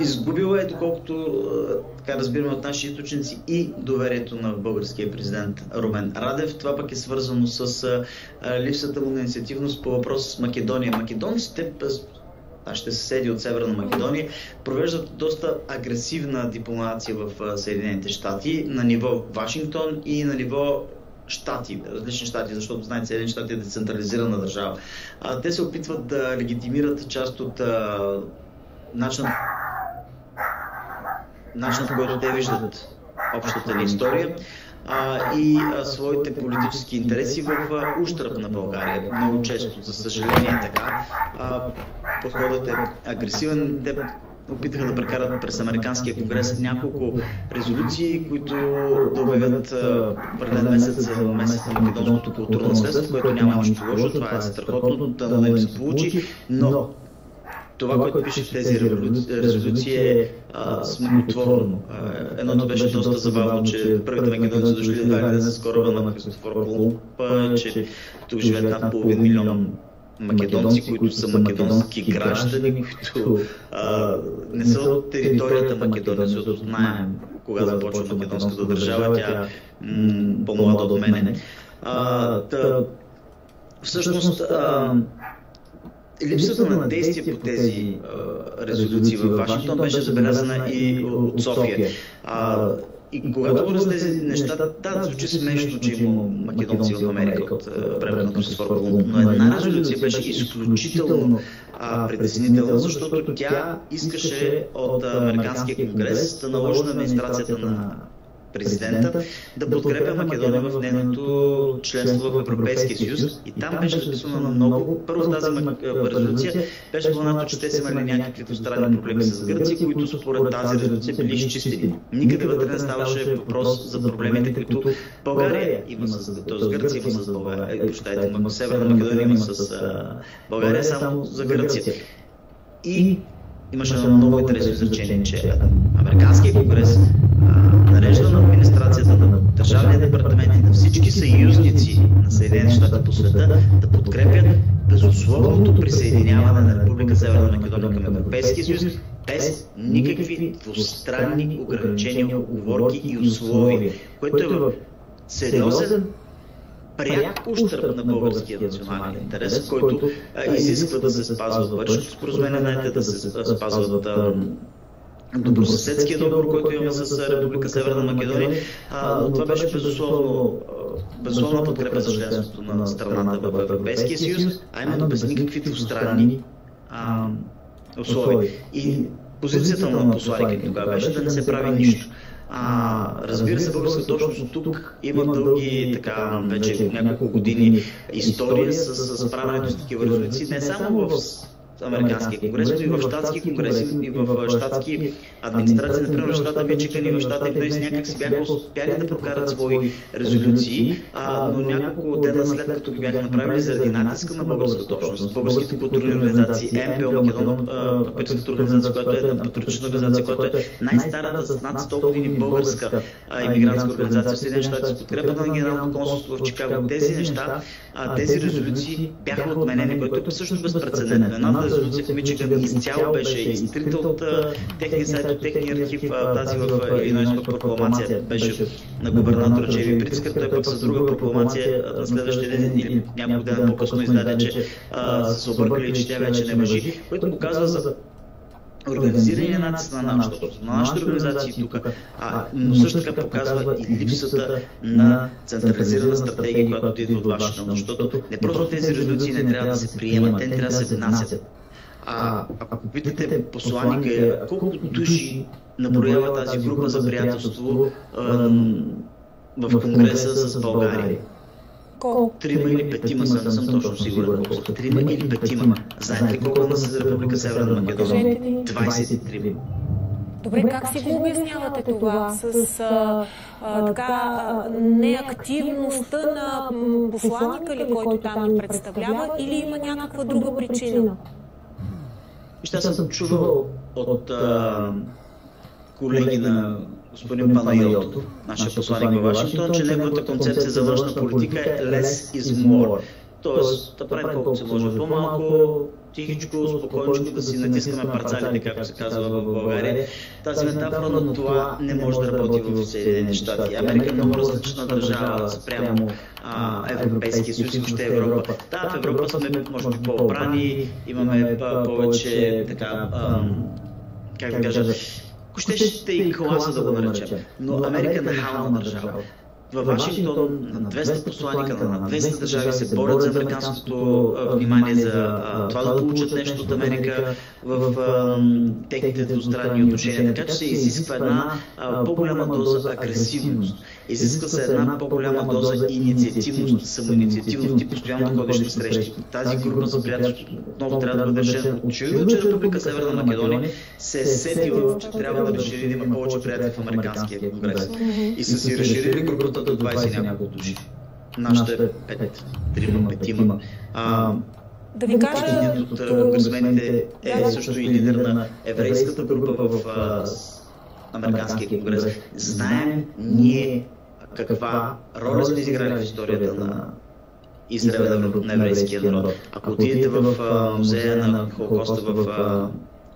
Изгубила е, доколкото така разбираме от наши източници, и доверието на българския президент Румен Радев. Това пък е свързано с липсата му на инициативност по въпрос с Македония. Македонците, нашите съседи от Северна Македония, провеждат доста агресивна дипломация в Съединените щати на ниво Вашингтон и на ниво щати, различни щати, защото знаете, Съединените щати е децентрализирана държава. Те се опитват да легитимират част от начинът, по който те виждат общата ни история и своите политически интереси в ущърб на България. Много често, за съжаление, е така. Подходът е агресивен. Те опитаха да прекарат през Американския конгрес няколко резолюции, които да обявят определен месец на македонското културно наследство, което няма нищо лошо. Това е страхотно да не се получи, но това, което пише в тези резолюции, е смехотворно. Едното беше доста забавно, че първите македонци дошли да с кораба на Христофор Колумб, че тук живеят над половин милион македонци, които са македонски граждани, които не са от територията Македония, защото знаем кога започва македонската държава, тя по-млада от мене. Всъщност, липсата на действие по тези резолюции в Вашингтон беше забелязана и от София. И когато говоря тези неща, звучи смешно, че има македонци в Америка от времето на Христофор Колумб, но една резолюция беше изключително притеснителна, защото тя искаше от Американския конгрес да наложи на администрацията на президента да подкрепя Македония в нейното членство в Европейския съюз. И там беше записано много. Първо тази резолюция беше споменато, че те са имали някакви двустранни проблеми с Гърция, които според тази резолюция били изчистени. Никъде вътре не ставаше въпрос за проблемите, които България има с Гърция, има с България. Прощайте, Северна Македония има с България, само за Гърция. И имаше едно много интересно изречение, че Американския конгрес нарежда на администрацията, на държавния департамент и на всички съюзници на Съединените щати по света да подкрепят безусловното присъединяване на Република Северна Македония към Европейския съюз без никакви двустранни ограничения, уговорки и условия, което е в сериозен пряк ущърб на българския национален интерес, който изисква да се спазват Парижкото споразумение на ЕТ, да се спазват добросъседския договор, който имаме с Република Северна Македония. Това беше безусловна подкрепа за членството на страната в Европейския съюз, а именно без никакви двустранни условия. И позицията на посланика тогава беше да не се прави нищо. Разбира се, българската общност тук има дълги, така, вече няколко години история с правенето с такива резолюции, не само в Американския конгрес, но и в щатски конгрес, и в щатски администрации. Например, в щата Мичиган и в щата Илинойс някак си бяха успяли да прокарат свои резолюции, но няколко дена след като ги бяха направили заради натиска на българската общност, българските културни организации, МПО, патриотичната организация, която е една патриотична организация, която е най-старата с над 100 години българска имигрантска организация в Съединените щати, с подкрепата на Генералното консулство в Чикаго. Тези неща, тези резолюции бяха отменени, което е всъщност безпрецедентно. Резолюция в Мичиган изцяло беше изтрита от техния сайт, от техния архив. Тази в Илинойс прокламация беше на губернатора Джейми Прицкър. Той пък с друга прокламация на следващия ден или няколко дена по-късно издаде, че се объркали, че тя вече не важи, което показва за организирания натиск на нашите организации тук, но също така показва и липсата на централизирана стратегия, която идва от Вашингтон, защото не просто тези резолюции не трябва да се приемат, те не трябва да се внасят. Ако питате посланика, колко души наброява тази група за приятелство в Конгреса с България? Трима или петима, не съм точно сигурен колко са. Трима или петима. Знаете ли колко са за Република Северна Македония? 23. Добре, как си го обяснявате това? С неактивността на посланика ли, който там ни представлява, или има някаква друга причина? Аз съм чувал от колеги на господин Панайотов, нашия посланик в Вашингтон, че неговата концепция за външна политика е less is more. Тоест, да правим колкото се може по-малко, тихичко, спокойничко да си натискаме парцалите, както се казва в България. Тази метафора, но това не може да работи в Съединените щати. Америка е много различна държава спрямо Европейския съюз и въобще Европа. Да, в Европа сме може би по-обрани, имаме повече така, как да кажа, ако ще и класа да го наречем, но Америка е нахална държава. Във Вашингтон на 200 посланика на 200 държави се борят за американското внимание, за това да получат нещо от Америка в техните двустранни отношения. Така че се изисква една по-голяма доза агресивност. Изисква се една по-голяма доза инициативност, самоинициативност и постоянно ходиш на срещи. Тази група за приятелство отново трябва да бъде решена. Очевидно, че Република Северна Македония се е сетила, че трябва да разшири, да има повече приятели в Американския конгрес. И са си разширили групата до 20 няколко души. Нашите 5-3-5. Да ви кажа... Един от конгресмените е също и лидер на еврейската група в Американския конгрес. Знаем ние каква роля сме изиграли в историята на Израел, на еврейския народ. Ако отидете в музея на Холокоста в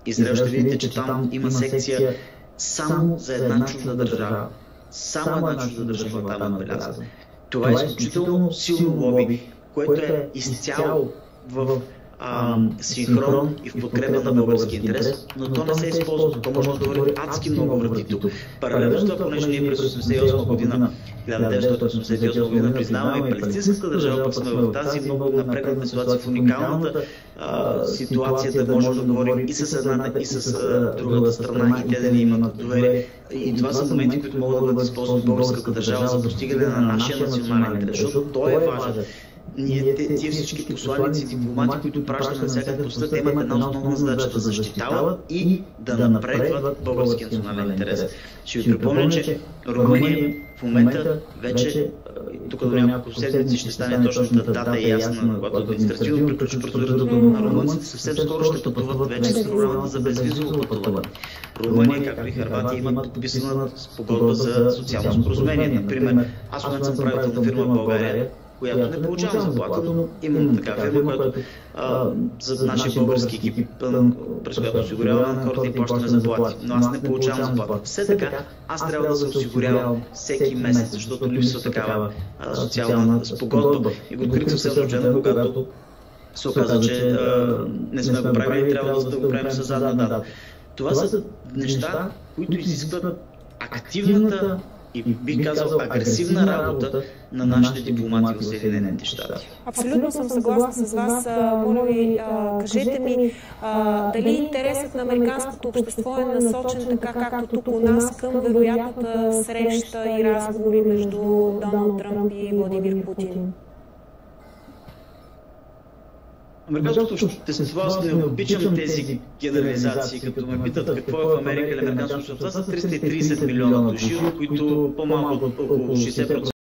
Израел, ще видите, че там има секция само за една чужда държава. Само една чужда държава там набелязана. Това е изключително силно лоби, което е изцяло в синхрон и в подкрепа на български интерес, но то не се използва. То може да говори адски много врати тук. Паралелно с това, понеже ние през 1988 година, 1988 година признаваме и палестинската държава, пък сме в тази много напрегната ситуация, в уникалната ситуация да можем да говорим и с едната, и с другата страна, и те да ни имат доверие. И това са моменти, които могат да бъдат използват българската държава за постигане на нашия национален интерес, защото той е важен. Тия всички посланици, дипломати, които пращаме на всяка по света, имат една основна задача да защитават и да напредват българския национален интерес. Ще ви припомня, че Румъния в момента вече, тук до няколко седмици ще стане точната дата и ясна, когато административно приключи процедурата на румънците, съвсем скоро ще пътуват вече с програмата за безвизово пътуване. Румъния, както и Хърватия, имат подписана спогодба за социално споразумение. Например, аз в момента съм правител на фирма в България, която не получавам заплата, но имам така фирма, която за нашия български екип, през която осигуряваме на хората и плащаме заплати. Но аз не получавам заплата. Все така, аз трябва да се осигурявам всеки месец, защото липсва такава социална спогодба. И го открих съвсем случайно, когато се оказа, че не сме го правили и трябва да го правим с задна дата. Това са неща, които изискват активната и бих казал агресивна работа на нашите дипломати в Съединените щати. Абсолютно съм съгласна с вас. Моля ви, кажете ми, дали интересът на американското общество е насочен така, както тук у нас, към вероятната среща и разговори между Доналд Тръмп и Владимир Путин? Американското общество, аз не обичам тези генерализации, като ме питат какво е в Америка или американското общество, са 330 милиона души, които по-малко от около 60%